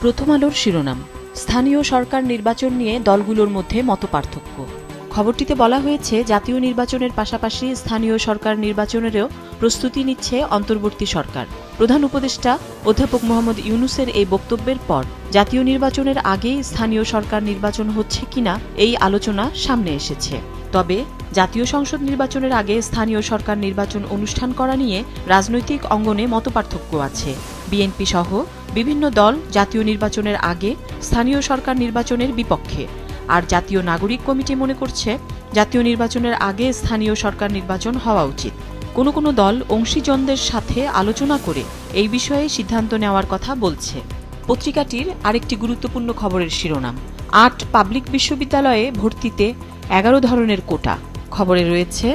প্রথম আলোর শিরোনাম, স্থানীয় সরকার নির্বাচন নিয়ে দলগুলোর মধ্যে মতপার্থক্য। খবরটিতে বলা হয়েছে, জাতীয় নির্বাচনের পাশাপাশি স্থানীয় সরকার নির্বাচনেরও প্রস্তুতি নিচ্ছে অন্তর্বর্তী সরকার। প্রধান উপদেষ্টা অধ্যাপক মোহাম্মদ ইউনূসের এই বক্তব্যের পর জাতীয় নির্বাচনের আগেই স্থানীয় সরকার নির্বাচন হচ্ছে কিনা এই আলোচনা সামনে এসেছে। তবে জাতীয় সংসদ নির্বাচনের আগে স্থানীয় সরকার নির্বাচন অনুষ্ঠান করা নিয়ে রাজনৈতিক অঙ্গনে মতপার্থক্য আছে। বিএনপি সহ বিভিন্ন দল জাতীয় নির্বাচনের আগে স্থানীয় সরকার নির্বাচনের বিপক্ষে, আর জাতীয় নাগরিক কমিটি মনে করছে জাতীয় নির্বাচনের আগে স্থানীয় সরকার নির্বাচন হওয়া উচিত। কোনো কোনো দল অংশীজনদের সাথে আলোচনা করে এই বিষয়ে সিদ্ধান্ত নেওয়ার কথা বলছে। পত্রিকাটির আরেকটি গুরুত্বপূর্ণ খবরের শিরোনাম, ৮ পাবলিক বিশ্ববিদ্যালয়ে ভর্তিতে ১১ ধরনের কোটা। খবরে রয়েছে,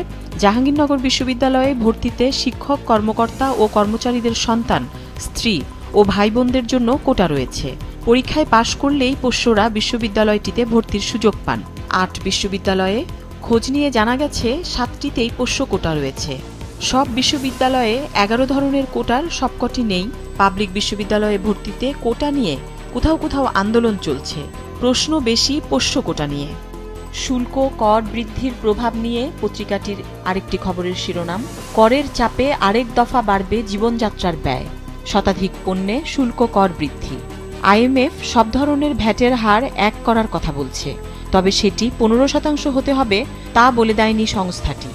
জাহাঙ্গীরনগর বিশ্ববিদ্যালয়ে ভর্তিতে শিক্ষক, কর্মকর্তা ও কর্মচারীদের সন্তান, স্ত্রী ও ভাই বোনদের জন্য কোটা রয়েছে। পরীক্ষায় পাশ করলেই পোষ্যরা বিশ্ববিদ্যালয়টিতে ভর্তির সুযোগ পান। ৮ বিশ্ববিদ্যালয়ে খোঁজ নিয়ে জানা গেছে ৭টিতেই পোষ্য কোটা রয়েছে। সব বিশ্ববিদ্যালয়ে ১১ ধরনের কোটার সবকটি নেই। পাবলিক বিশ্ববিদ্যালয়ে ভর্তিতে কোটা নিয়ে কোথাও কোথাও আন্দোলন চলছে। প্রশ্ন বেশি পোষ্য কোটা নিয়ে। শুল্ক কর বৃদ্ধির প্রভাব নিয়ে পত্রিকাটির আরেকটি খবরের শিরোনাম, করের চাপে আরেক দফা বাড়বে জীবনযাত্রার ব্যয়, শতাধিক পণ্যে শুল্ক কর বৃদ্ধি। আইএমএফ সব ধরনের ভ্যাটের হার এক করার কথা বলছে, তবে সেটি 15% হতে হবে তা বলে দেয়নি সংস্থাটি।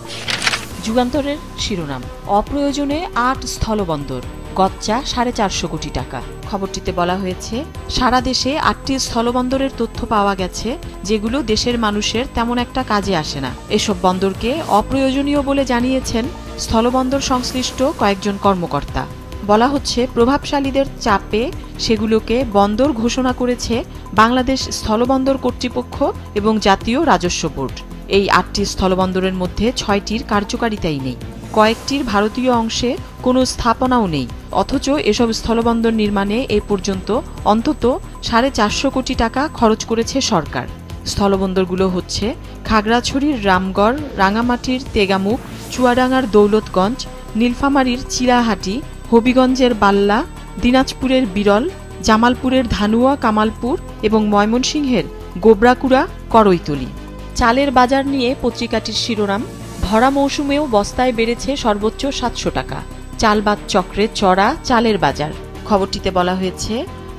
যুগান্তরের শিরোনাম, অপ্রয়োজনে ৮ স্থলবন্দর, গচ্চা 450 কোটি টাকা। খবরটিতে বলা হয়েছে, সারা দেশে ৮টি স্থলবন্দরের তথ্য পাওয়া গেছে, যেগুলো দেশের মানুষের তেমন একটা কাজে আসে না। এসব বন্দরকে অপ্রয়োজনীয় বলে জানিয়েছেন স্থলবন্দর সংশ্লিষ্ট কয়েকজন কর্মকর্তা। বলা হচ্ছে, প্রভাবশালীদের চাপে সেগুলোকে বন্দর ঘোষণা করেছে বাংলাদেশ স্থলবন্দর কর্তৃপক্ষ এবং জাতীয় রাজস্ব বোর্ড। এই ৮টি স্থলবন্দরের মধ্যে 6টির কার্যকারিতাই নেই। কয়েকটির ভারতীয় অংশে কোনো স্থাপনাও নেই, অথচ এসব স্থলবন্দর নির্মাণে এ পর্যন্ত অন্তত 450 কোটি টাকা খরচ করেছে সরকার। স্থলবন্দরগুলো হচ্ছে খাগড়াছড়ির রামগড়, রাঙামাটির তেগামুখ, চুয়াডাঙ্গার দৌলতগঞ্জ, নীলফামারীর চিলাহাটি, হবিগঞ্জের বাল্লা, দিনাজপুরের বিরল, জামালপুরের ধানুয়া কামালপুর এবং ময়মনসিংহের গোবরাকুড়া, করইতলি। চালের বাজার নিয়ে পত্রিকাটির শিরোনাম, ভরা মৌসুমেও বস্তায় বেড়েছে সর্বোচ্চ 700 টাকা, চালবাদ চক্রে চড়া চালের বাজার। খবরটিতে বলা হয়েছে,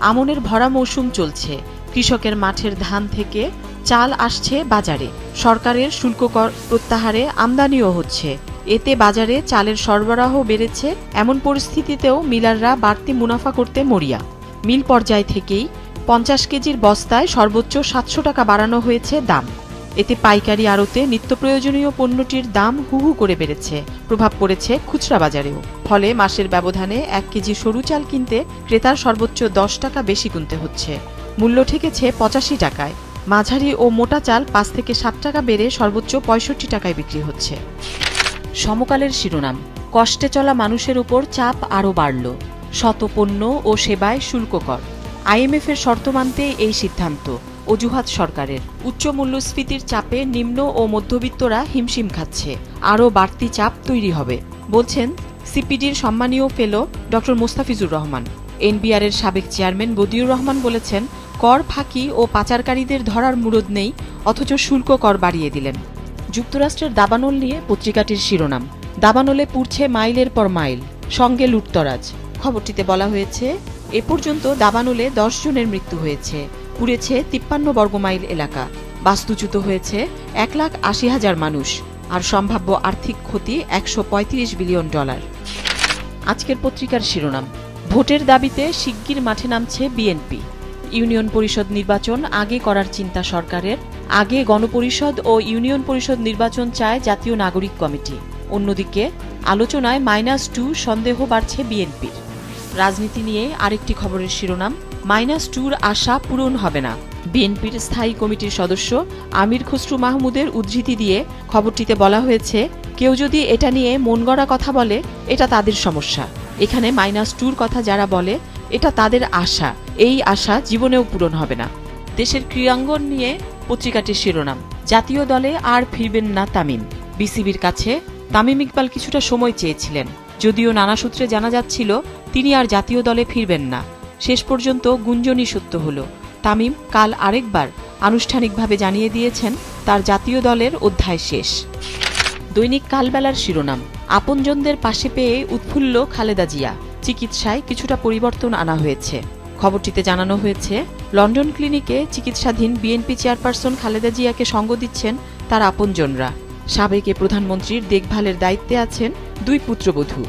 আমনের ভরা মৌসুম চলছে, কৃষকের মাঠের ধান থেকে চাল আসছে বাজারে, সরকারের শুল্ক কর প্রত্যাহারে আমদানিও হচ্ছে, এতে বাজারে চালের সরবরাহ বেড়েছে। এমন পরিস্থিতিতেও মিলাররা বাড়তি মুনাফা করতে মরিয়া। মিল পর্যায় থেকেই 50 কেজির বস্তায় সর্বোচ্চ 700 টাকা বাড়ানো হয়েছে দাম। এতে পাইকারি আড়তে নিত্য প্রয়োজনীয় পণ্যটির দাম হুহু করে বেড়েছে। প্রভাব পড়েছে খুচরা বাজারেও। ফলে মাসের ব্যবধানে 1 কেজি সরু চাল কিনতে ক্রেতার সর্বোচ্চ 10 টাকা বেশি কিনতে হচ্ছে। মূল্য ঠেকেছে 85 টাকায়। মাঝারি ও মোটা চাল 5 থেকে 7 টাকা বেড়ে সর্বোচ্চ 65 টাকায় বিক্রি হচ্ছে। সমকালের শিরোনাম, কষ্টে চলা মানুষের উপর চাপ আরও বাড়ল, শত পণ্য ও সেবায় শুল্ক কর। আইএমএফের শর্ত মানতে এই সিদ্ধান্ত, অজুহাত সরকারের। উচ্চ মূল্যস্ফীতির চাপে নিম্ন ও মধ্যবিত্তরা হিমশিম খাচ্ছে, আরও বাড়তি চাপ তৈরি হবে, বলছেন সিপিডির সম্মানীয় ফেলো ড মোস্তাফিজুর রহমান। এনবিআরের সাবেক চেয়ারম্যান বদিউর রহমান বলেছেন, কর ফাঁকি ও পাচারকারীদের ধরার মুরদ নেই, অথচ শুল্ক কর বাড়িয়ে দিলেন। যুক্তরাষ্ট্রের দাবানল নিয়ে পত্রিকাটির শিরোনাম, দাবানলে পুড়ছে মাইলের পর মাইল, সঙ্গে লুটতরাজ। খবরটিতে বলা হয়েছে, এ পর্যন্ত দাবানলে 10 জনের মৃত্যু হয়েছে, পুড়েছে 53 বর্গমাইল এলাকা, বাস্তুচ্যুত হয়েছে 1,80,000 মানুষ, আর সম্ভাব্য আর্থিক ক্ষতি $135 বিলিয়ন। আজকের পত্রিকার শিরোনাম, ভোটের দাবিতে শিগগির মাঠে নামছে বিএনপি। ইউনিয়ন পরিষদ নির্বাচন আগে করার চিন্তা সরকারের। আগে গণপরিষদ ও ইউনিয়ন পরিষদ নির্বাচন চায় জাতীয় নাগরিক কমিটি। অন্যদিকে আলোচনায় -2 সন্দেহ বাড়ছে বিএনপির। রাজনীতি নিয়ে আরেকটি খবরের শিরোনাম, -2 আশা পূরণ হবে না। বিএনপির স্থায়ী কমিটির সদস্য আমির খসরু মাহমুদের উদ্ধৃতি দিয়ে খবরটিতে বলা হয়েছে, কেউ যদি এটা নিয়ে মন গড়া কথা বলে, এটা তাদের সমস্যা। এখানে -2 কথা যারা বলে, এটা তাদের আশা, এই আশা জীবনেও পূরণ হবে না। দেশের ক্রীড়াঙ্গন নিয়ে পত্রিকাটির শিরোনাম, জাতীয় দলে আর ফিরবেন না তামিম। বিসিবির কাছে তামিম ইকবাল কিছুটা সময় চেয়েছিলেন, যদিও নানা সূত্রে জানা যাচ্ছিল তিনি আর জাতীয় দলে ফিরবেন না। শেষ পর্যন্ত গুঞ্জনই সত্য হল। তামিম কাল আরেকবার আনুষ্ঠানিকভাবে জানিয়ে দিয়েছেন তার জাতীয় দলের অধ্যায় শেষ। দৈনিক কালবেলার শিরোনাম, আপনজনদের পাশে পেয়ে উৎফুল্ল খালেদা জিয়া, চিকিৎসায় কিছুটা পরিবর্তন আনা হয়েছে। খবরটিতে জানানো হয়েছে, লন্ডন ক্লিনিকে চিকিৎসাধীন বিএনপি চেয়ারপারসন খালেদা জিয়াকে সঙ্গ দিচ্ছেন তার আপনজনরা। সাবেক প্রধানমন্ত্রীর দেখভালের দায়িত্বে আছেন 2 পুত্রবধূ।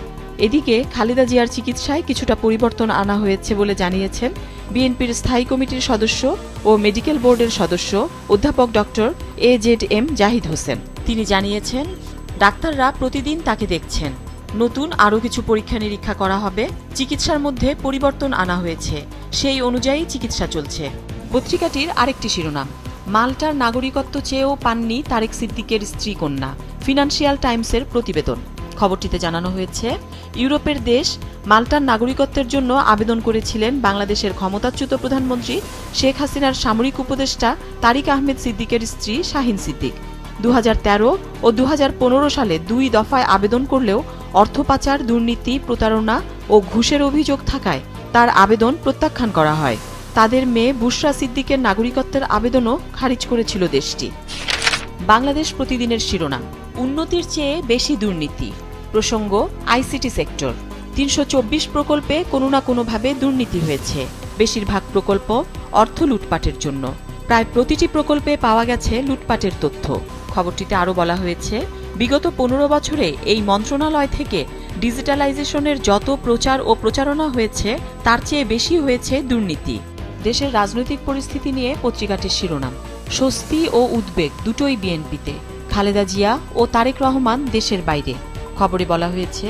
এদিকে খালেদা জিয়ার চিকিৎসায় কিছুটা পরিবর্তন আনা হয়েছে বলে জানিয়েছেন বিএনপির স্থায়ী কমিটির সদস্য ও মেডিকেল বোর্ডের সদস্য অধ্যাপক ডক্টর AZM জাহিদ হোসেন। তিনি জানিয়েছেন, ডাক্তাররা প্রতিদিন তাকে দেখছেন। নতুন আরও কিছু পরীক্ষা নিরীক্ষা করা হবে। চিকিৎসার মধ্যে পরিবর্তন আনা হয়েছে, সেই অনুযায়ী চিকিৎসা চলছে। পত্রিকাটির আরেকটি শিরোনাম, মাল্টার নাগরিকত্ব চেয়েও পাননি তারেক সিদ্দিকের স্ত্রী কন্যা, ফিনান্সিয়াল টাইমসের প্রতিবেদন। খবরটিতে জানানো হয়েছে, ইউরোপের দেশ মাল্টার নাগরিকত্বের জন্য আবেদন করেছিলেন বাংলাদেশের ক্ষমতাচ্যুত প্রধানমন্ত্রী শেখ হাসিনার সামরিক উপদেষ্টা তারিক আহমেদ সিদ্দিকের স্ত্রী শাহীন সিদ্দিক। 2013 ও 2015 সালে 2 দফায় আবেদন করলেও অর্থ পাচার, দুর্নীতি, প্রতারণা ও ঘুষের অভিযোগ থাকায় তার আবেদন প্রত্যাখ্যান করা হয়। তাদের মেয়ে বুশরা সিদ্দিকের নাগরিকত্বের আবেদনও খারিজ করেছিল দেশটি। বাংলাদেশ প্রতিদিনের শিরোনাম, উন্নতির চেয়ে বেশি দুর্নীতি। প্রসঙ্গ, আইসিটি সেক্টর। 324 প্রকল্পে কোনো না কোনোভাবে দুর্নীতি হয়েছে। বেশিরভাগ প্রকল্প অর্থ লুটপাটের জন্য। প্রায় প্রতিটি প্রকল্পে পাওয়া গেছে লুটপাটের তথ্য। খবরটিতে আরও বলা হয়েছে, বিগত 15 বছরে এই মন্ত্রণালয় থেকে ডিজিটালাইজেশনের যত প্রচার ও প্রচারণা হয়েছে তার চেয়ে বেশি হয়েছে দুর্নীতি। দেশের রাজনৈতিক পরিস্থিতি নিয়ে পত্রিকাটির শিরোনাম, স্বস্তি ও উদ্বেগ দুটোই বিএনপিতে। খালেদা জিয়া ও তারেক রহমান দেশের বাইরে। খবরে বলা হয়েছে,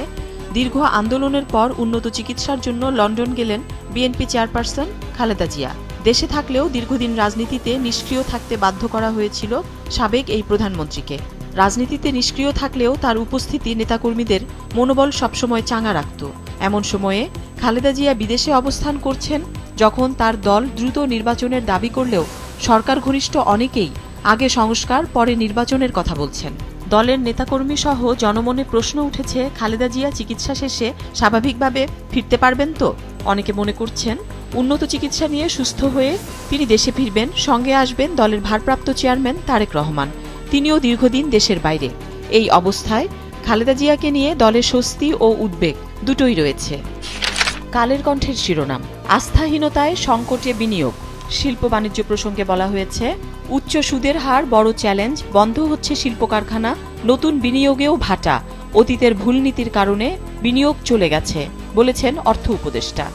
দীর্ঘ আন্দোলনের পর উন্নত চিকিৎসার জন্য লন্ডন গেলেন বিএনপি চেয়ারপারসন খালেদা জিয়া। দেশে থাকলেও দীর্ঘদিন রাজনীতিতে নিষ্ক্রিয় থাকতে বাধ্য করা হয়েছিল সাবেক এই প্রধানমন্ত্রীকে। রাজনীতিতে নিষ্ক্রিয় থাকলেও তার উপস্থিতি নেতাকর্মীদের মনোবল সবসময় চাঙা রাখত। এমন সময়ে খালেদা জিয়া বিদেশে অবস্থান করছেন, যখন তার দল দ্রুত নির্বাচনের দাবি করলেও সরকার ঘনিষ্ঠ অনেকেই আগে সংস্কার পরে নির্বাচনের কথা বলছেন। দলের নেতাকর্মী সহ জনমনে প্রশ্ন উঠেছে, খালেদা জিয়া চিকিৎসা শেষে স্বাভাবিকভাবে ফিরতে পারবেন তো? অনেকে মনে করছেন, উন্নত চিকিৎসা নিয়ে সুস্থ হয়ে তিনি দেশে ফিরবেন। সঙ্গে আসবেন দলের ভারপ্রাপ্ত চেয়ারম্যান তারেক রহমান, তিনিও দীর্ঘদিন দেশের বাইরে। এই অবস্থায় খালেদা জিয়াকে নিয়ে দলের স্বস্তি ও উদ্বেগ দুটোই রয়েছে। কালের কণ্ঠের শিরোনাম, আস্থাহীনতায় সংকটে বিনিয়োগ। শিল্প বাণিজ্য প্রসঙ্গে বলা হয়েছে, উচ্চ সুদের হার বড় চ্যালেঞ্জ, বন্ধ হচ্ছে শিল্প কারখানা, নতুন বিনিয়োগেও ভাটা, অতীতের ভুল নীতির কারণে বিনিয়োগ চলে গেছে বলেছেন অর্থ উপদেষ্টা।